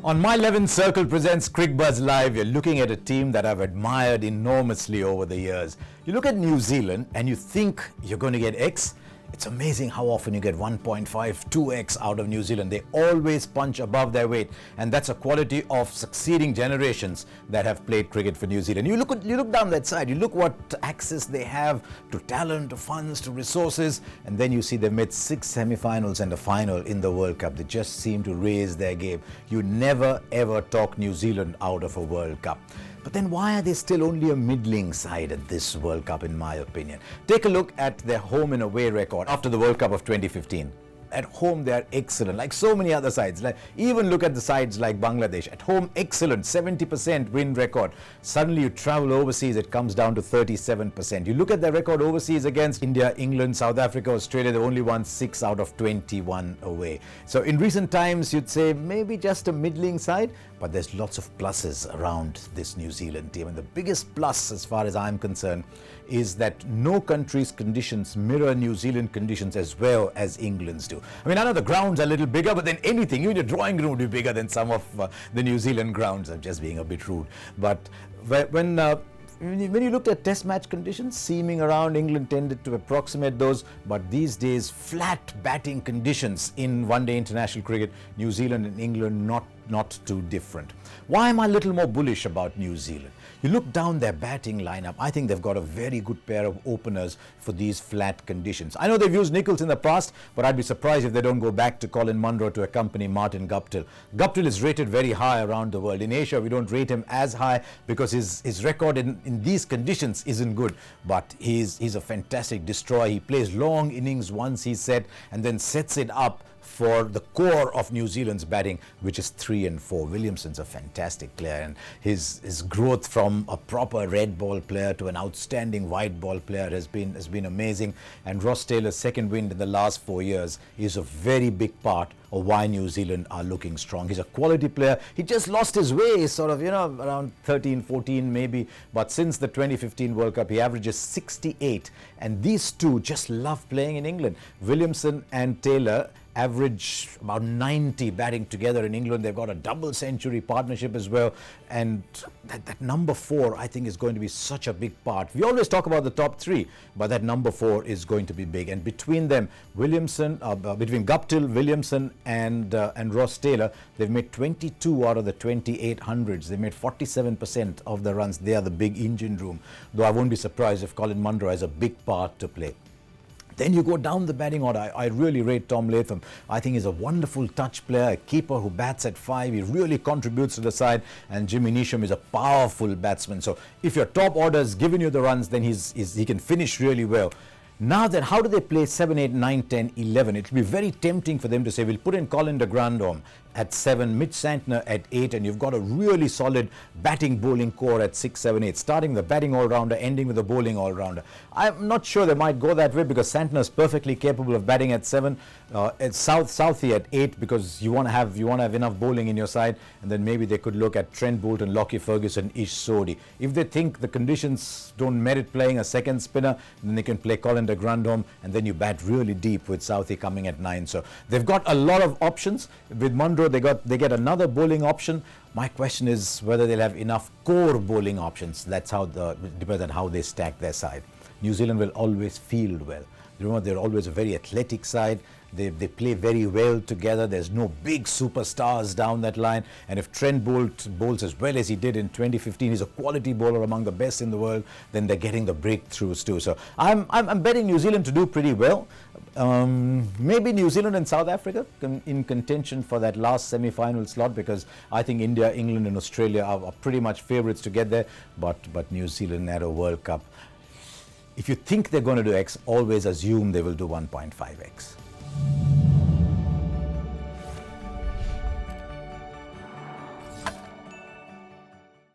On My 11th Circle presents Cricbuzz Live. You're looking at a team that I've admired enormously over the years. You look at New Zealand and you think you're going to get X. It's amazing how often you get 1.5, 2x out of New Zealand. They always punch above their weight, and that's a quality of succeeding generations that have played cricket for New Zealand. You look down that side, you look what access they have to talent, to funds, to resources, and then you see they've made 6 semi-finals and a final in the World Cup. They just seem to raise their game. You never ever talk New Zealand out of a World Cup. But then why are they still only a middling side at this World Cup, in my opinion? Take a look at their home and away record after the World Cup of 2015. At home, they are excellent, like so many other sides. Even look at the sides like Bangladesh. At home, excellent, 70% win record. Suddenly, you travel overseas, it comes down to 37%. You look at their record overseas against India, England, South Africa, Australia, they've only won 6 out of 21 away. So in recent times, you'd say maybe just a middling side, but there's lots of pluses around this New Zealand team. And the biggest plus, as far as I'm concerned, is that no country's conditions mirror New Zealand conditions as well as England's do. I mean, I know the grounds are a little bigger, but then anything, even your drawing room would be bigger than some of the New Zealand grounds. I'm just being a bit rude. But when you looked at test match conditions, seaming around, England tended to approximate those. But these days, flat batting conditions in one-day international cricket, New Zealand and England not too different. Why am I a little more bullish about New Zealand? You look down their batting lineup, I think they've got a very good pair of openers for these flat conditions. I know they've used Nicholls in the past, but I'd be surprised if they don't go back to Colin Munro to accompany Martin Guptill. Guptill is rated very high around the world. In Asia, we don't rate him as high because his record in these conditions isn't good, but he's a fantastic destroyer. He plays long innings once he's set and then sets it up for the core of New Zealand's batting, which is 3 and 4. Williamson's a fantastic player, and his growth from a proper red ball player to an outstanding white ball player has been amazing. And Ross Taylor's second wind in the last 4 years is a very big part of why New Zealand are looking strong. He's a quality player. He just lost his way sort of, around 13, 14 maybe. But since the 2015 World Cup, he averages 68. And these two just love playing in England. Williamson and Taylor average about 90 batting together in England. They've got a double century partnership as well. And that number 4, I think, is going to be such a big part. We always talk about the top 3, but that number 4 is going to be big. And between them, between Guptill, Williamson and Ross Taylor, they've made 22 out of the 28 hundreds. They made 47% of the runs. They are the big engine room, though I won't be surprised if Colin Munro has a big part to play. Then you go down the batting order. I really rate Tom Latham. I think he's a wonderful touch player, a keeper who bats at 5. He really contributes to the side. And Jimmy Neesham is a powerful batsman. So if your top order has given you the runs, then he can finish really well. Now then, how do they play 7, 8, 9, 10, 11? It will be very tempting for them to say, we'll put in Colin de Grandhomme at 7, Mitch Santner at 8, and you've got a really solid batting bowling core at 6, 7, 8, starting the batting all-rounder, ending with the bowling all-rounder. I'm not sure they might go that way because Santner is perfectly capable of batting at 7, at Southey at 8, because you want to have enough bowling in your side, and then maybe they could look at Trent Boult, Lockie Ferguson, Ish Sodhi. If they think the conditions don't merit playing a second spinner, then they can play Colin de Grandhomme, and then you bat really deep with Southey coming at 9. So they've got a lot of options. With Munro, they get another bowling option. My question is whether they'll have enough core bowling options. That's depends on how they stack their side. New Zealand will always field well. Remember, they're always a very athletic side. They play very well together. There's no big superstars down that line. And if Trent Boult bowls as well as he did in 2015, he's a quality bowler among the best in the world, then they're getting the breakthroughs too. So I'm betting New Zealand to do pretty well. Maybe New Zealand and South Africa in contention for that last semi-final slot, because I think India, England and Australia are pretty much favourites to get there. But New Zealand at a World Cup, if you think they're going to do X, always assume they will do 1.5X.